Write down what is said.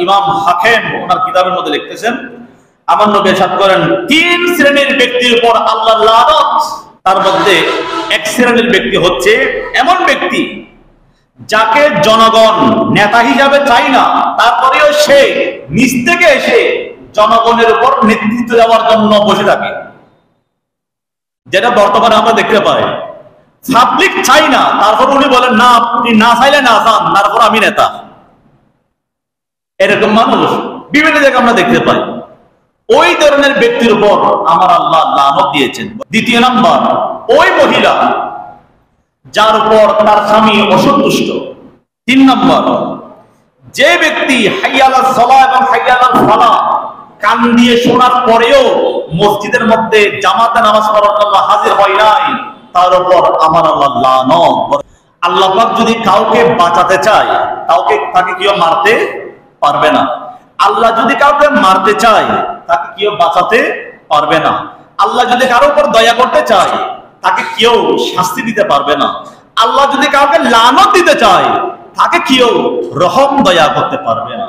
ইমাম হাকিম ওনার কিতাবের মধ্যে লিখতেছেন, আমার নবী ইরশাদ করেন, তিন শ্রেণীর ব্যক্তির উপর আল্লাহর লানত। তার মধ্যে এক শ্রেণীর ব্যক্তি হচ্ছে এমন ব্যক্তি যাকে জনগণ নেতা হিসাবে চায় না, তারপরেও সে নিজ থেকে এসে জনগণের উপর নেতৃত্ব দেওয়ার জন্য বসে থাকে, যেটা বর্তমানে আমরা দেখতে পাই। পাবলিক চাই না, তারপর উনি বলেন না, আপনি না চাইলে না চান, তারপর আমি নেতা। এরকম মানুষ বিভিন্ন জায়গায় আমরা দেখতে পাই। ওই ধরনের ব্যক্তির উপর আমার আল্লাহ লানত দিয়েছেন। দ্বিতীয় নাম্বার, ওই মহিলা যার উপর তার স্বামী অসন্তুষ্ট। তিন নম্বর, যে ব্যক্তি হাইয়া আলাস সালাহ এবং হাইয়া আলাল ফালাহ কান দিয়ে শোনার পরেও মসজিদের মধ্যে জামাতে নামাজ পড়ার জন্য হাজির হয় নাই, তার উপর আমার আল্লাহ লানত। আল্লাহ পাক যদি কাউকে বাঁচাতে চায়, তাকে কেউ মারতে পারবে না। আল্লাহ যদি কাউকে মারতে চায়, তাকে কেউ বাঁচাতে পারবে না। আল্লাহ যদি কারোর উপর দয়া করতে চায়, তাকে কেউ শাস্তি দিতে পারবে না। আল্লাহ যদি কাউকে লানত দিতে চায়, তাকে কেউ রহম দয়া করতে পারবে না।